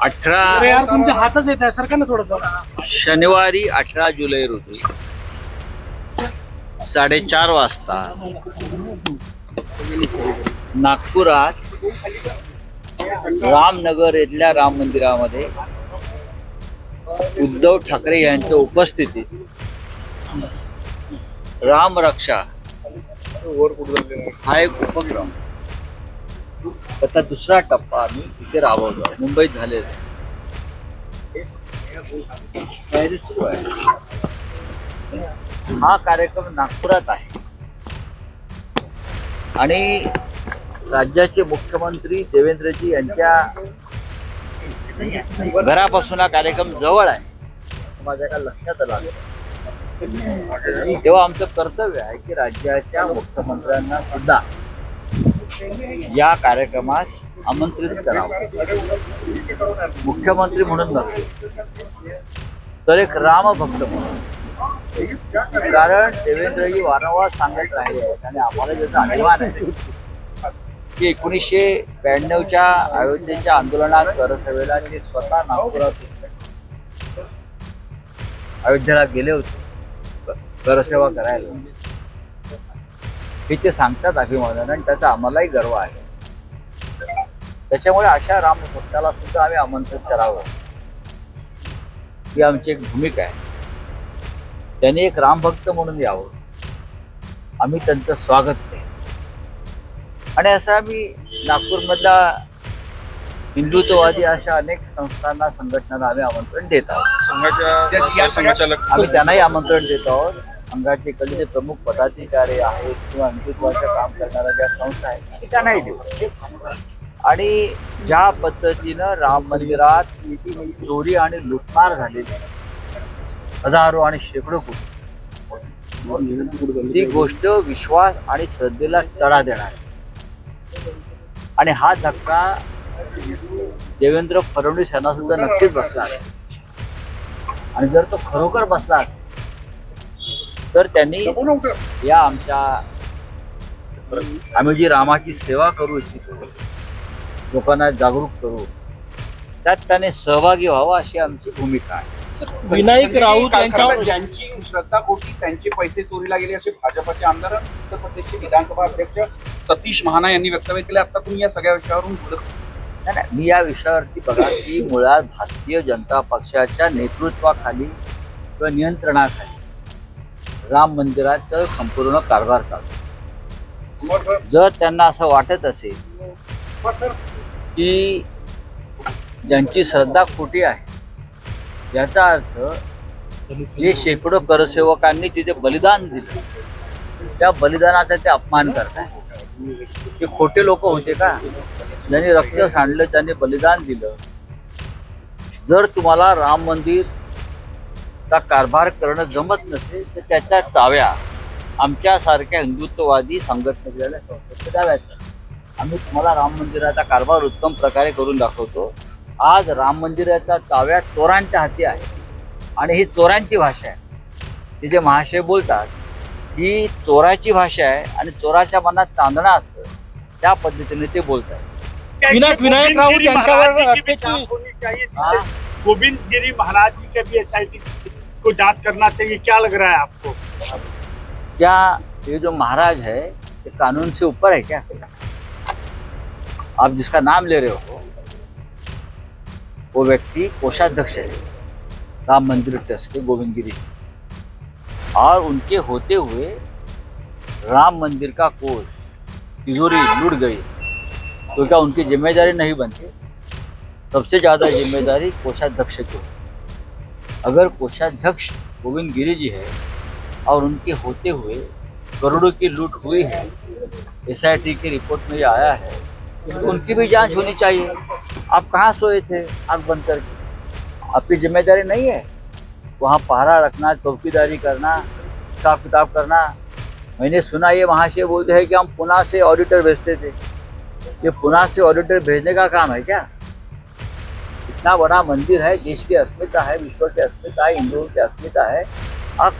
18 अरे यार तुमच्या हातच येत आहे सरकार ना थोडस. शनिवारी 18 जुलै रोजी 4:30 वाजता नागपुरात रामनगर येथील राम मंदिरामध्ये उद्धव ठाकरे यांच्या उपस्थितीत राम रक्षा हा एक उपक्रम त्याचा दुसरा टप्पा आम्ही इथे राबवतो. मुंबईत झालेला तयारी सुरू आहे. हा कार्यक्रम नागपुरात आहे आणि राज्याचे मुख्यमंत्री देवेंद्रजी यांच्या घरापासून हा कार्यक्रम जवळ आहे असं माझ्या एका लक्षात आलं. तेव्हा आमचं कर्तव्य आहे की राज्याच्या मुख्यमंत्र्यांना सुद्धा या कार्यक्रमास आमंत्रित करावं. मुख्यमंत्री म्हणून नव्हे तर एक रामभक्त म्हणून. कारण देवेंद्रजी वारंवार सांगत राहिले आहेत आणि आम्हाला ज्याचा अभिमान आहे की 1992च्या अयोध्येच्या आंदोलनात करसभेला ते स्वतः नागपुरात अयोध्येला गेले होते करसेवा करायला. हे ते सांगतात अभिमानानं आणि त्याचा आम्हालाही गर्व आहे. त्याच्यामुळे अशा रामभक्ताला सुद्धा आम्ही आमंत्रित करावं ही आमची एक भूमिका आहे. त्यांनी एक रामभक्त म्हणून यावं, आम्ही त्यांचं स्वागत केलं. आणि असं आम्ही नागपूरमधल्या हिंदुत्ववादी अशा अनेक संस्थांना संघटनांना आम्ही आमंत्रण देत आहोत. आम्ही त्यांनाही आमंत्रण देत आहोत. संघाचे इकडले जे प्रमुख पदाधिकारी आहेत किंवा हिंदुत्वाचं काम करणाऱ्या ज्या संस्था आहेत त्यांनाही देऊ. आणि ज्या पद्धतीनं राम मंदिरात चोरी आणि लुटमार झालेली हजारो आणि शेकडो कोटी, ती गोष्ट विश्वास आणि श्रद्धेला तडा देणार आहे. आणि हा धक्का देवेंद्र फडणवीस यांना सुद्धा नक्कीच बसला आहे. आणि जर तो खरोखर बसला असेल तर त्यांनी या आम्ही जी रामाची सेवा करू इच्छितो, लोकांना जागरूक करू, त्यात त्याने सहभागी व्हावा अशी आमची भूमिका आहे. विनायक राऊत यांच्यावर ज्यांची श्रद्धापोटी त्यांचे पैसे चोरीला गेले असे भाजपचे आमदार उत्तर प्रदेशचे विधानसभा अध्यक्ष सतीश महाना यांनी वक्तव्य केले. आता तुम्ही या सगळ्या विषयावरून बोलत नाही, मी या विषयावरती बघा की मुळात भारतीय जनता पक्षाच्या नेतृत्वाखाली किंवा नियंत्रणाखाली राम मंदिराचा संपूर्ण कारभार चालतो. जर त्यांना असं वाटत असेल की ज्यांची श्रद्धा खोटी आहे, याचा अर्थ जे शेकडो करसेवकांनी तिथे बलिदान दिलं त्या बलिदानाचा ते अपमान करतात. ते खोटे लोक होते का? ज्यांनी रक्त सांडलं, त्यांनी बलिदान दिलं. जर तुम्हाला राम मंदिर चा कारभार करणं जमत नसेल तर त्याच्या चाव्या आमच्यासारख्या हिंदुत्ववादी संघटनेला द्याव्यात. आम्ही तुम्हाला राम मंदिराचा कारभार उत्तम प्रकारे करून दाखवतो. आज राम मंदिराच्या चाव्या चोरांच्या हाती आहे आणि ही चोरांची भाषा आहे. ते जे महाशय बोलतात ही चोराची भाषा आहे आणि चोराच्या मनात चांदणं असतं त्या पद्धतीने ते बोलतात. विनायक राऊत यांच्यावर गोविंद गिरी महाराज जी का भी एसआईटी को जांच करना चाहिए, क्या लग रहा है आपको? क्या ये जो महाराज है ये कानून से ऊपर है क्या? आप जिसका नाम ले रहे हो वो व्यक्ति कोषाध्यक्ष है राम मंदिर ट्रस्ट के, गोविंद गिरी, और उनके होते हुए राम मंदिर का कोष तिजोरी लूट गई तो क्या उनकी जिम्मेदारी नहीं बनती? सबसे ज़्यादा जिम्मेदारी कोषाध्यक्ष की। अगर कोषाध्यक्ष गोविंद गिरी जी है और उनके होते हुए करोड़ों की लूट हुई है, एसआईटी की रिपोर्ट में ये आया है, तो उनकी भी जांच होनी चाहिए। आप कहाँ सोए थे आँख बंद करके? आपकी जिम्मेदारी नहीं है वहाँ पहरा रखना, चौकीदारी करना, हिसाब किताब करना? मैंने सुना ये महाशय बोलते हैं कि हम पुणे से ऑडिटर भेजते थे। ये पुणे से ऑडिटर भेजने का काम है क्या? इतना बड़ा मंदिर है, देश की अस्मिता है, विश्व की अस्मिता है, हिंदुओं की अस्मिता है। अब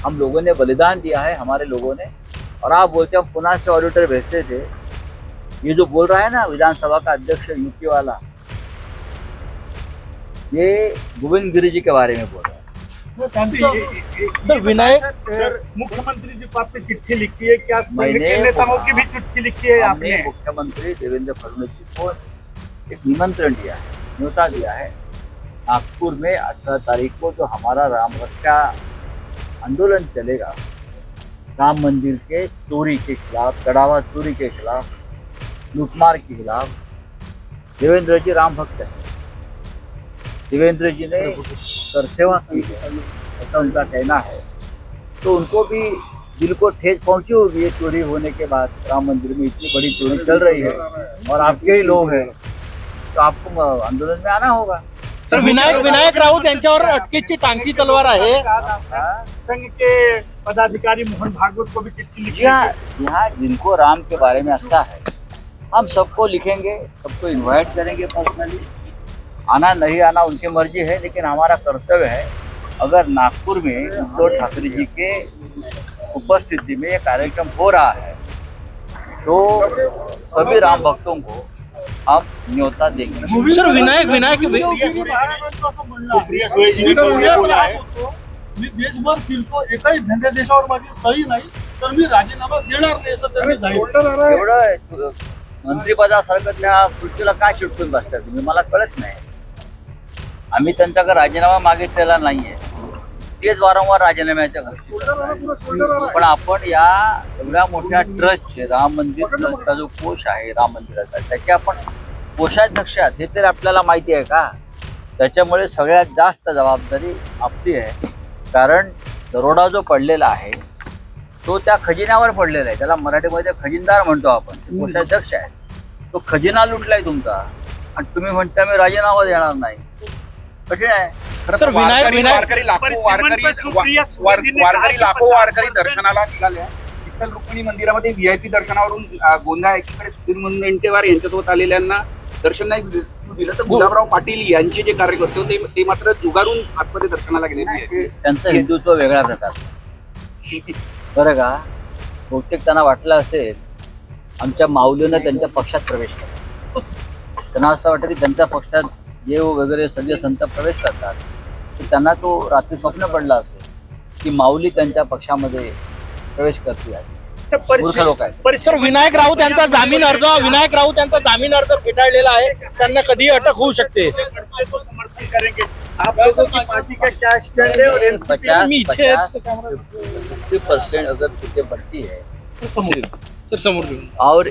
हम लोगों ने बलिदान दिया है, हमारे लोगों ने, और आप बोलते हम पुणे से ऑडिटर भेजते थे। ये जो बोल रहा है ना विधानसभा का अध्यक्ष यूपी वाला, ये गोविंद गिरी जी के बारे में बोल रहा है। सर विनायक मुख्यमंत्री जी को आपने चिट्ठी लिखी है क्या? संघ मैंने के नेताओं की भी चिट्ठी लिखी है हमने आपने? मुख्यमंत्री देवेंद्र फडणवीस जी को एक निमंत्रण दिया है, न्योता दिया है। नागपुर में 18 तारीख को जो हमारा राम रक्षा आंदोलन चलेगा, राम मंदिर के चोरी के खिलाफ, चढ़ावा चोरी के खिलाफ, लूटमार के खिलाफ। देवेंद्र जी राम भक्त है, देवेंद्र जी ने सरसेवा की है, ऐसा उनका कहना है। तो उनको भी दिल को ठेस पहुंची होगी ये चोरी होने के बाद। राम मंदिर में इतनी बड़ी चोरी चल रही है और आपके ही लोग हैं, तो आपको आंदोलन में आना होगा। सर विनायक राऊत यांच्यावर अटकेची टांगती तलवार आहे। संघ के पदाधिकारी मोहन भागवत को भी चिट्ठी लिखी है। यहाँ जिनको राम के बारे में आस्था है, हम सबको लिखेंगे, सबको इनवाइट करेंगे पर्सनली। आना नहीं आना उनकी मर्जी है, लेकिन हमारा कर्तव्य है, अगर नागपुर में उद्धव ठाकरे जी के उपस्थिति में ये कार्यक्रम हो रहा है तो सभी राम भक्तों को हम न्योता देंगे। सर विनायक मी देशभर फिरतो, एकाही धंद्यादेशावर माझी सही नाही, तर मी राजीनामा देणार नाही असं त्यांनी जाहीर एवढं मंत्रिपदासारखं त्या खुर्चीला काय चिटकून बसतात तुम्ही, मला कळत नाही। आम्ही त्यांच्याकडे राजीनामा मागितलेला नाहीये, तेच वारंवार राजीनाम्याच्या घरची करतात। पण आपण या एवढ्या मोठ्या ट्रस्टचे, राम मंदिर ट्रस्टचा जो कोष आहे राम मंदिराचा, त्याचे आपण कोषाध्यक्ष आहात हे तर आपल्याला माहिती आहे का? त्याच्यामुळे सगळ्यात जास्त जबाबदारी आपली आहे, कारण दरोडा जो पडलेला आहे तो त्या खजिन्यावर पडलेला आहे। त्याला मराठीमध्ये खजिनदार म्हणतो आपण, कोषाध्यक्ष आहे। तो खजिना लुटलाय तुमचा आणि तुम्ही म्हणता मी राजीनामा देणार नाही, कठीण आहे। सर वारकरी लाखो वारकरी दर्शनाला निघाले आहे। विठ्ठल रुक्मिणी मंदिरामध्ये व्हीआयपी दर्शनावरून गोंधळ, एकीकडे सुधीर मुनगंटीवार यांच्यासोबत आलेल्यांना दर्शन नाही दिलं, तर गुलाबराव पाटील यांचे जे कार्यकर्ते होते ते मात्र जुगारून आतमध्ये दर्शनाला गेलेले आहेत। त्यांचं हिंदुत्व वेगळ्या प्रकारचं, बरं का? बहुतेक त्यांना वाटलं असेल आमच्या माऊलीनं त्यांच्या पक्षात प्रवेश केला, त्यांना असं वाटतं की त्यांच्या पक्षात देव वगैरे सगळे संत प्रवेश करतात, तर त्यांना तो रात्री स्वप्न पडला असेल की माऊली त्यांच्या पक्षामध्ये प्रवेश करते आहे। मूर्ख लोक आहेत। सर विनायक राऊत यांचा जामीन अर्ज फेटाळलेला आहे, त्यांना कधीही अटक होऊ शकते। समर्थन करेंगे आप लोगों की पार्टी का क्या स्टैंड है? और 50% अगर सीटें बढ़ती है सर समोर और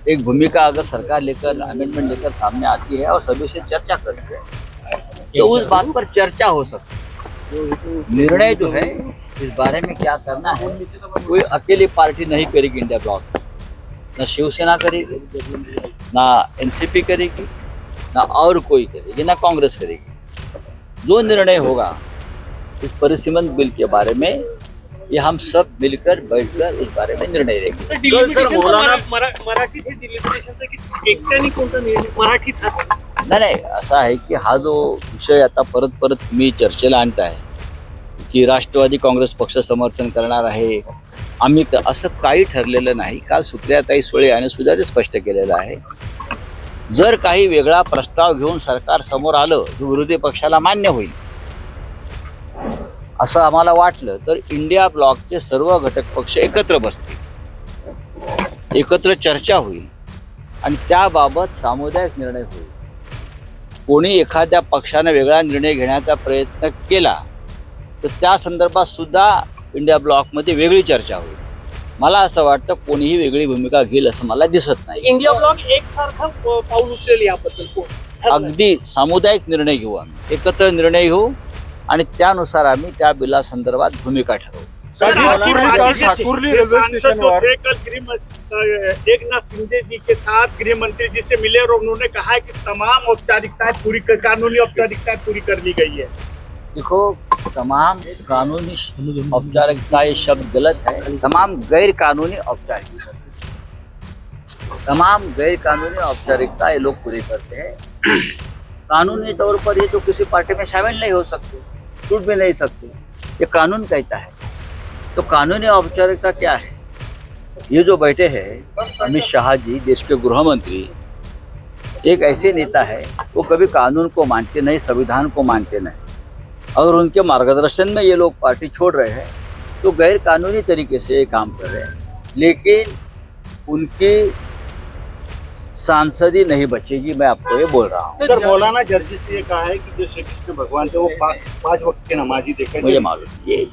एक भूमिका अगर सरकार लेकर, अमेंडमेंट लेकर सामने आती है और सभी से चर्चा करती है, तो उस बात पर चर्चा हो सकती है। निर्णय जो है इस बारे में क्या करना है, कोई अकेली पार्टी नहीं करेगी इंडिया ब्लॉक, ना शिवसेना करेगी, ना एनसीपी करेगी, ना और कोई करेगी, ना कांग्रेस करेगी। जो निर्णय होगा इस परिसीमन बिल के बारे में, ये हम सब मिलकर बैठकर उस बारे में निर्णय लेंगे। मराठी से डिलिमिटेशन से एकट्याने कोणता निर्णय मराठीत नाही, असा आहे की हा जो विषय आता परत तुम्ही चर्चेला आणताय की राष्ट्रवादी काँग्रेस पक्ष समर्थन करणार आहे, आम्ही असं काही ठरलेलं नाही। काल सुप्रियाताई सुळे यांनी सुद्धा ते स्पष्ट केलेलं आहे, जर काही वेगळा प्रस्ताव घेऊन सरकार समोर आलं जो विरोधी पक्षाला मान्य होईल असं आम्हाला वाटलं, तर इंडिया ब्लॉकचे सर्व घटक पक्ष एकत्र बसतील, एकत्र चर्चा होईल आणि त्याबाबत सामुदायिक निर्णय होईल। कोणी एखाद्या पक्षाने वेगळा निर्णय घेण्याचा प्रयत्न केला तर त्या संदर्भात सुद्धा इंडिया ब्लॉकमध्ये वेगळी चर्चा होईल। मला असं वाटतं कोणीही वेगळी भूमिका घेईल असं मला दिसत नाही। इंडिया ब्लॉक एकसारखा पाऊल उचलेल याबद्दल अगदी सामुदायिक निर्णय घेऊ, आम्ही एकत्र निर्णय घेऊ आणि त्यानुसार आम्ही त्या बिला संदर्भात भूमिका ठरवू। ठाकुरली रेल्वे स्टेशनवर एकनाथ शिंदे जी के साथ गृह मंत्री जी से मिले और उन्होंने कहा है कि तमाम औपचारिकताएं पूरी, कानूनी औपचारिकताएं पूरी कर ली गई है। देखो, तमाम कानूनी औपचारिकता ये शब्द गलत है, तमाम गैर कानूनी औपचारिकता ये लोग पूरी करते हैं। कानूनी तौर पर ये तो किसी पार्टी में शामिल नहीं हो सकते, छूट भी नहीं सकते, ये कानून कहता है। तो कानूनी औपचारिकता क्या है? ये जो बैठे हैं अमित शाह जी, देश के गृह मंत्री, एक ऐसे नेता है वो कभी कानून को मानते नहीं, संविधान को मानते नहीं। अगर उनके मार्गदर्शन में ये लोग पार्टी छोड़ रहे हैं तो गैर कानूनी तरीके से ये काम कर रहे हैं, लेकिन उनकी सांसदी नहीं बचेगी, मैं आपको ये बोल रहा हूँ। सर मौलाना जर्जिस ने ये कहा है कि जो श्री कृष्ण भगवान थे वो 5 वक्त के नमाजी थे। मुझे मालूम ये